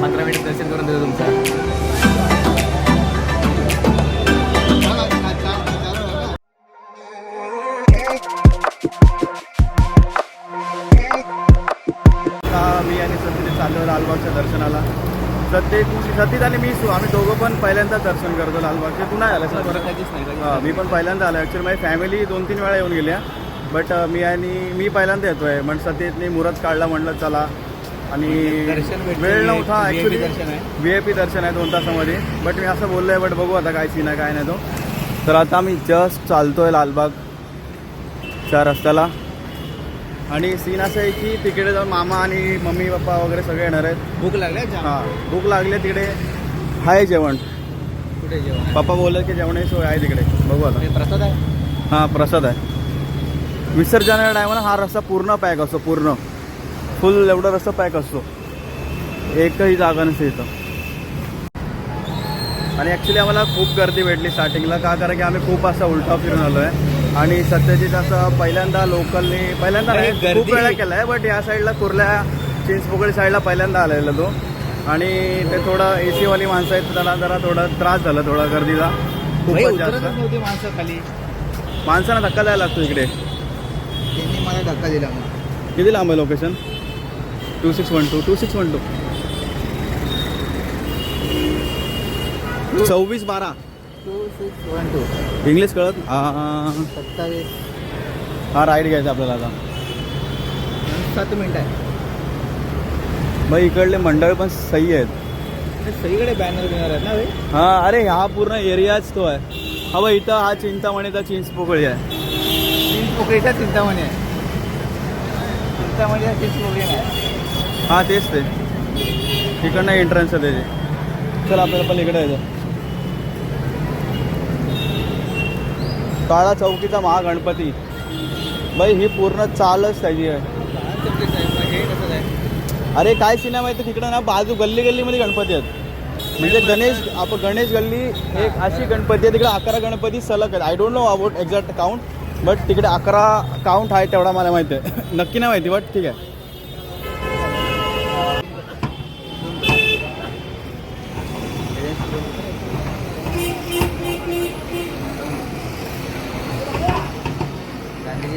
15 minute दर्शन करून देतो तुमचं. मी आणि सतीश चाललो लालबागच्या दर्शनाला. सतीश आणि मी आम्ही दोघं पण पहिल्यांदा दर्शन करतो लालबागचे. तू नाही आलास ना? बरं, हां, मी पण पहिल्यांदा आलो. ॲक्च्युली माझी फॅमिली 2-3 वेळा येऊन गेल्या, बट मी पहिल्यांदा येतो आहे. पण सतीशने मुहूर्त काढला, म्हटलं चला. आणि वेळ नव्हता ॲक्च्युली. VIP दर्शन आहे 2 तासामध्ये. बट मी असं बोललो आहे, बट बघू आता काय सीन आहे काय नाही तो. तर आता मी जस्ट चालतो आहे लालबागच्या रस्त्याला. आणि सीन असं आहे की तिकडे जाऊन मामा आणि मम्मी पप्पा वगैरे सगळे येणार आहेत. भूक लागली? हां, भूक लागली. तिकडे आहे जेवण. कुठे जेवण? पप्पा बोलले की जेवणाची सोय आहे तिकडे. बघू आता. प्रसाद आहे? हां, प्रसाद आहे. विसर्जनाच्या टायमाला हा रस्ता पूर्ण पॅक असतो, पूर्ण फुल एवढा रस्ता पॅक असतो. एकही जागा नसते इथं. आणि ॲक्च्युली आम्हाला खूप गर्दी भेटली स्टार्टिंगला. का कारण की आम्ही खूप असा उलटा फिरून आलो आहे. आणि सत्यजित असं पहिल्यांदा लोकलने खूप वेळा केला आहे, बट या साईडला कुर्ल्या चिंचपोकळी साईडला पहिल्यांदा आलेला तो. आणि ते थोडं AC वाली माणसं आहेत, त्याला जरा थोडा त्रास झाला थोडा गर्दीचा खूपच जास्त. माणसं खाली, माणसांना धक्का द्यायला लागतो इकडे. त्यांनी मला धक्का दिला. किती लांब आहे लोकेशन? 2612 2612 2612 2612 इंग्लिश कळत? 27 हा, राईट घ्यायचा आपल्याला आता. 7 मिनिट आहे. भाई इकडले मंडळ पण सही आहेत. सगळीकडे बॅनर बिनर आहेत ना भाई? हां, अरे हा पूर्ण एरियाच तो आहे. हा भाई, इथं हा चिंतामणीचा चिंचपोकळी आहे. चिंचपोकळीचा चिंतामणी आहे. चिंतामणीचा चिंचपोकळी आहे. हां, तेच ते. तिकडनं एंट्रन्स आहे त्याचे. चल आपल्याला पण इकडे यायचं. काळा चौकीचा महागणपती. बाई ही पूर्ण चालच त्याची आहे. अरे काय सिनेमा आहे तिकडं ना, बाजू गल्ली गल्लीमध्ये गणपती आहेत. म्हणजे गणेश गल्ली एक अशी गणपती आहे. तिकडे 11 गणपती सलग आहेत. I don't know about exact count, but तिकडे 11 काउंट आहे तेवढा मला माहिती आहे. नक्की नाही माहिती, बट ठीक आहे.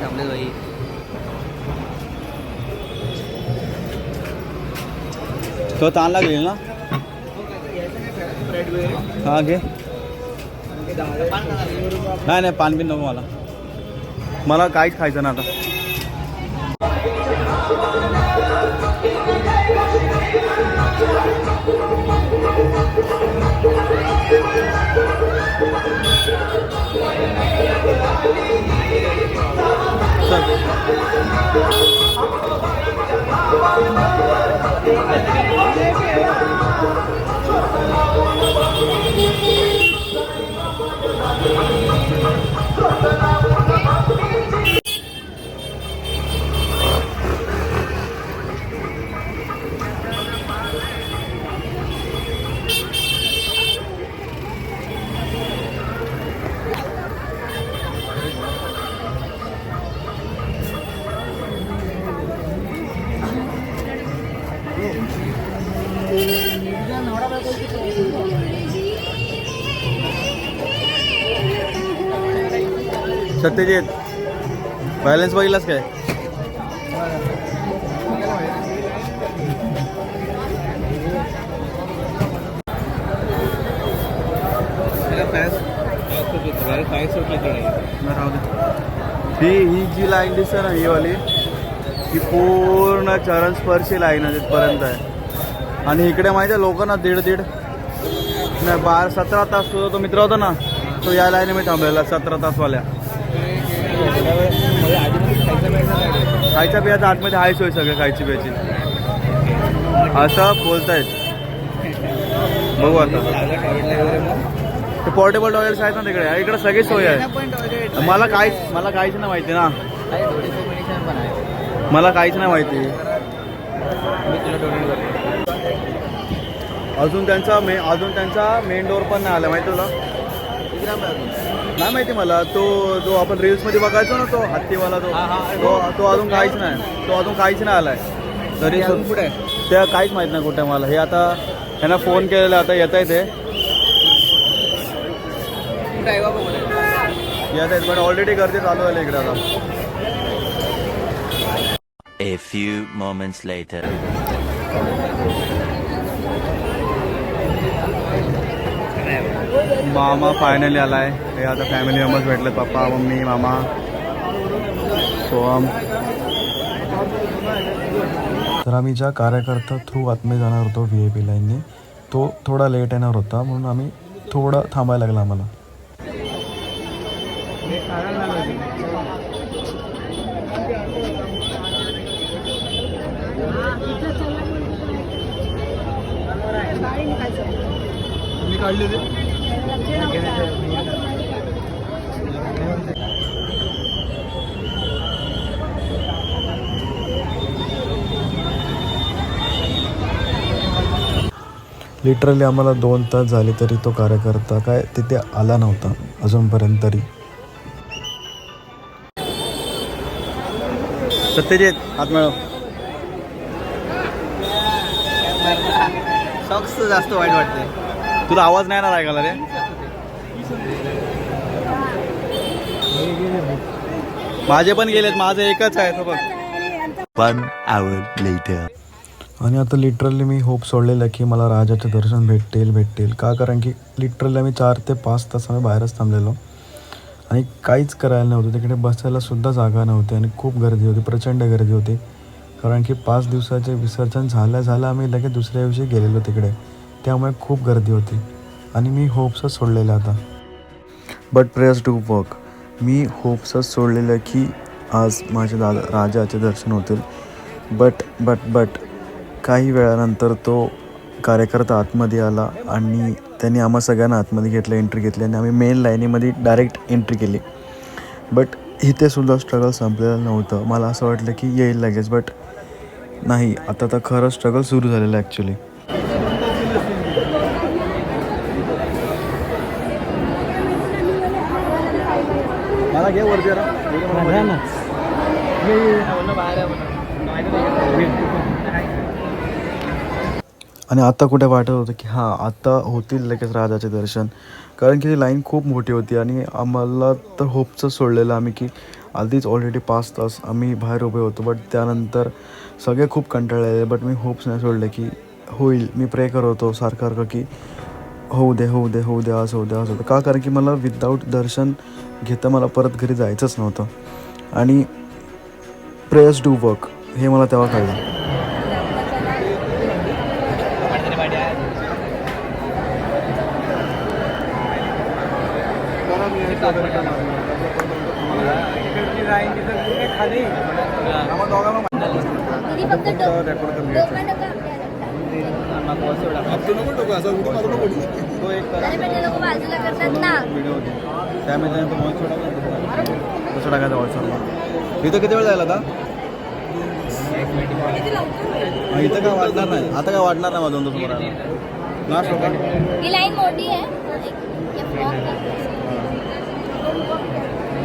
थांबले भाई. तो ताण लागेल ना? हां, घे. नाही पान बिन नको मला काहीच खायचं ना आता. सत्यजित, बॅलन्स बघितलास काय? ही जी लाईन दिसते ना, ही वाली, ही पूर्ण चरणस्पर्शी लाईन आहे तिथपर्यंत आहे. आणि इकडे माहिती आहे लोकांना 1.5 नाही 17 तास तो मित्र होता ना, तो या लाईनीमध्ये थांबलेला 17 तासवाल्या. खायच्या पियाचं आतमध्ये आहे सोय सगळं खायची प्यायची असं बोलतायत. बघू आता. ते पोर्टेबल टॉयलेट्स आहेत ना तिकडे, इकडे सगळी सोय आहे. मला काहीच नाही माहिती ना, मला काहीच नाही माहिती. अजून त्यांचा मेन डोअर पण नाही आला माहिती तुला? नाही माहिती मला. जो आपण रील्समध्ये बघायचो ना, तो हत्तीवाला तो अजून काहीच नाही आलाय. तरी त्या काहीच माहीत नाही कुठे मला. हे आता त्यांना फोन केलेला, आता येत आहे ते कुठं आहे बाबा मला? येत आहेत, पण ऑलरेडी गर्दी चालू झाली इकडे आता. A few moments later. मामा फायनली आलाय. हे आता फॅमिली मेंबर्स भेटले, पप्पा मम्मी मामा सोहम. तर आम्ही ज्या कार्यकर्ता थ्रू आतमध्ये जाणार होतो VIP लाईनने, तो थोडा लेट येणार होता म्हणून आम्ही थोडं थांबायला लागलं आम्हाला. लिटरली आम्हाला 2 तास झाले तरी तो कार्यकर्ता काय तिथे आला नव्हता अजूनपर्यंत तरी. सत्यजित हात मिळव. सॉक्स जास्त वाईट वाटतंय. तुला आवाज नाही ना ऐकायला रे? माझे पण गेलेत, माझं एकच आहे तो बघ. 1 hour later. आणि आता लिटरली मी होप सोडलेलं की मला राजाचं दर्शन भेटेल का, कारण की लिटरली आम्ही 4 ते 5 तास आम्ही बाहेरच थांबलेलो आणि काहीच करायला नव्हतं. तिकडे बसायलासुद्धा जागा नव्हती आणि खूप गर्दी होती, प्रचंड गर्दी होती. कारण की 5 दिवसाचे विसर्जन झालं आम्ही लगेच दुसऱ्या दिवशी गेलेलो तिकडे, त्यामुळे खूप गर्दी होती आणि मी होप्सच सोडलेलं आता. But prayers do work. मी होप्सच सोडलेलं की आज माझे राजाचे दर्शन होतील. बट काही वेळानंतर तो कार्यकर्ता आतमध्ये आला आणि त्यांनी आम्हा सगळ्यांना आतमध्ये एंट्री घेतली आणि आम्ही मेन लाईनीमध्ये डायरेक्ट एंट्री केली. बट इथेसुद्धा स्ट्रगल संपलेलं नव्हतं. मला असं वाटलं की येईल लगेच, बट नाही, आता तर खरं स्ट्रगल सुरू झालेलं ॲक्च्युली. मला घे वरती जरा. आणि आता कुठे वाटत होतं की हां आता होतील लगेच राजाचे दर्शन, कारण की ती लाईन खूप मोठी होती आणि आम्हाला तर होपचं सोडलेलं आम्ही की आधीच ऑलरेडी 5 तास आम्ही बाहेर उभे होतो. बट त्यानंतर सगळे खूप कंटाळलेले, बट मी होप्स नाही सोडले की होईल. मी प्रे करत होतो सारखं की होऊ दे आज होऊ दे. का, कारण की मला विदाऊट दर्शन घेता मला परत घरी जायचंच नव्हतं आणि प्रेयर्स डू वर्क हे मला तेव्हा कळलं. दीदी फक्त अरे पण ते लोक बाजूला करतात ना. कसं टाकायचं व्हॉट्सअपला? इथं किती वेळ जायला आता? इथं काय वाटणार नाही, आता काय वाटणार नाही मला 2 तास उभं राहायला. ही लाईन मोठी आहे.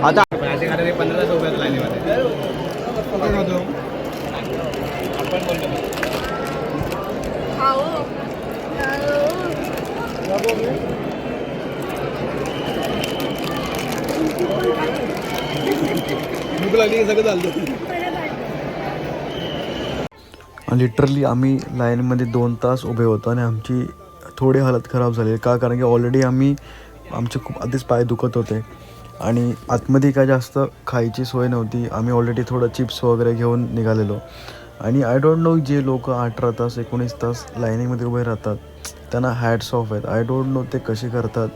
आता 15 तास उभे लाईनीमध्ये. लिटरली आम्ही लाईनमध्ये 2 तास उभे होतो आणि आमची थोडी हालत खराब झाली. का, कारण की ऑलरेडी आमचे खूप आधीच पाय दुखत होते आणि आतमध्ये काय जास्त खायची सोय नव्हती. आम्ही ऑलरेडी थोडं चिप्स वगैरे घेऊन निघालेलो आणि आय डोंट नो जे लोक 18 तास 19 तास लाईनीमध्ये उभे राहतात त्यांना हॅट्स ऑफ आहेत. आय डोंट नो ते कसे करतात.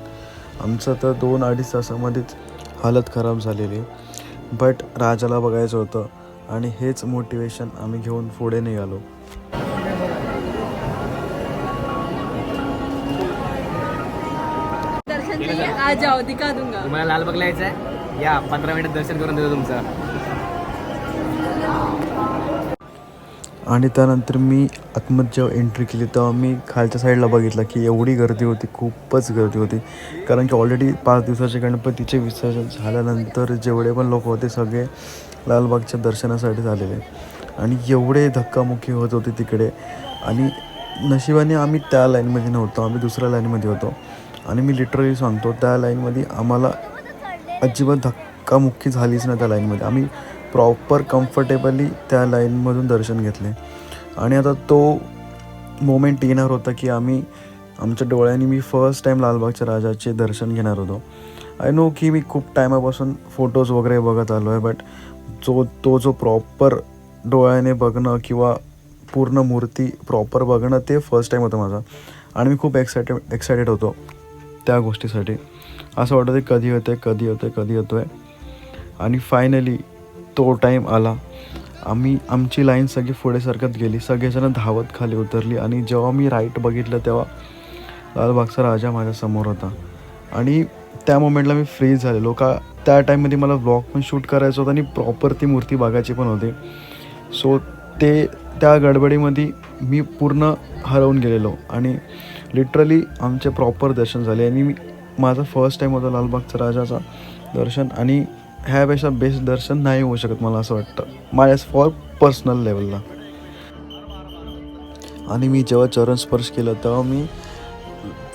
आमचं तर 2-2.5 तासामध्येच हालत खराब झालेली. बट राजाला बघायचं होतं आणि हेच मोटिवेशन आम्ही घेऊन पुढे निघालो. दर्शन चाहिए आ जाओ, दिखा दूंगा. तुम्हाला लालबागला यायचं आहे या 15 मिनिटात दर्शन करून देतो तुमचं. आणि त्यानंतर मी आतमध्ये जेव्हा एंट्री केली तेव्हा मी खालच्या साईडला बघितलं की एवढी गर्दी होती, खूपच गर्दी होती. कारण की ऑलरेडी 5 दिवसाचे गणपतीचे विसर्जन झाल्यानंतर जेवढे पण लोक होते सगळे लालबागच्या दर्शनासाठी झालेले आणि एवढे धक्कामुक्की होत होती तिकडे. आणि नशिबाने आम्ही त्या लाईनमध्ये नव्हतो, आम्ही दुसऱ्या लाईनमध्ये होतो. आणि मी लिटरली सांगतो त्या लाईनमध्ये आम्हाला अजिबात धक्कामुक्की झालीच नाही. त्या लाईनमध्ये आम्ही प्रॉपर कम्फर्टेबली त्या लाईनमधून दर्शन घेतले. आणि आता तो मोमेंट येणार होता की आम्ही आमच्या डोळ्यांनी मी फर्स्ट टाईम लालबागच्या राजाचे दर्शन घेणार होतो. आय नो की मी खूप टायमापासून फोटोज वगैरे बघत आलो आहे, बट जो प्रॉपर डोळ्याने बघणं किंवा पूर्ण मूर्ती प्रॉपर बघणं ते फर्स्ट टाईम होतं माझा. आणि मी खूप एक्सायटेड होतो त्या गोष्टीसाठी. असं वाटतं ते कधी होतं आहे. आणि फायनली तो टाईम आला. आमची लाईन सगळी पुढे सरकत गेली, सगळेजणं धावत खाली उतरली. आणि जेव्हा मी राईट बघितलं तेव्हा लालबागचा राजा माझ्यासमोर होता. आणि त्या मोमेंटला मी फ्रीज झालेलो का त्या टाईममध्ये मला ब्लॉग पण शूट करायचं होतं आणि प्रॉपर ती मूर्ती बघायची पण होती. सो त्या गडबडीमध्ये मी पूर्ण हरवून गेलेलो. आणि लिटरली आमचे प्रॉपर दर्शन झाले. आणि माझा फर्स्ट टाईम होता लालबागचा राजाचा दर्शन. आणि ह्यापेक्षा बेस्ट दर्शन नाही होऊ शकत मला असं वाटतं माझ्या फॉर पर्सनल लेवलला. आणि मी जेव्हा चरण स्पर्श केलं तेव्हा मी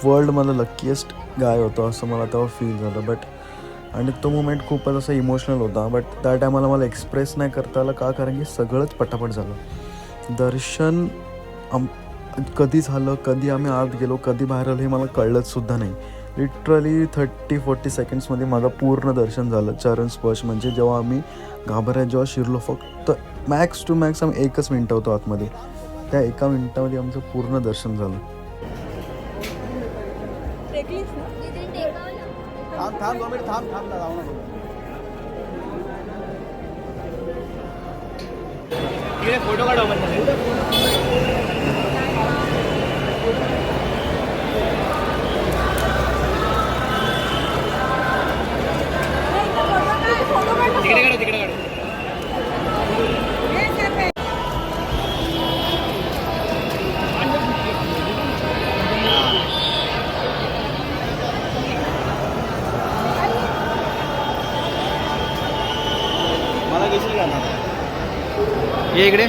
वर्ल्डमधलं लकीएस्ट गाय होतो असं मला तेव्हा फील झालं. आणि तो मोमेंट खूपच असं इमोशनल होता. बट त्या टायमाला मला एक्सप्रेस नाही करता आलं का, कारण की सगळंच पटापट झालं. दर्शन कधी झालं, कधी आम्ही आत गेलो, कधी बाहेर आलो हे मला कळलंच सुद्धा नाही. लिटरली 30-40 सेकंड्समध्ये माझं पूर्ण दर्शन झालं. चरण स्पर्श म्हणजे जेव्हा आम्ही गाभाऱ्यात जेव्हा शिरलो, फक्त मॅक्स टू मॅक्स आम्ही 1 मिनिटं होतो आतमध्ये. त्या 1 मिनिटामध्ये आमचं पूर्ण दर्शन झालं. टेकलीस ना? थांब 2 मिनिट थांब ना जाऊ ना. फोटो काढा तिकडे काढा. मला घेशील का ना? ये इकडे.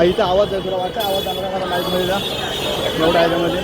इथं आवाज आहे, तुला वाटतं आवाज जाणार मला माईकमध्ये जा एवढा ह्याच्यामध्ये.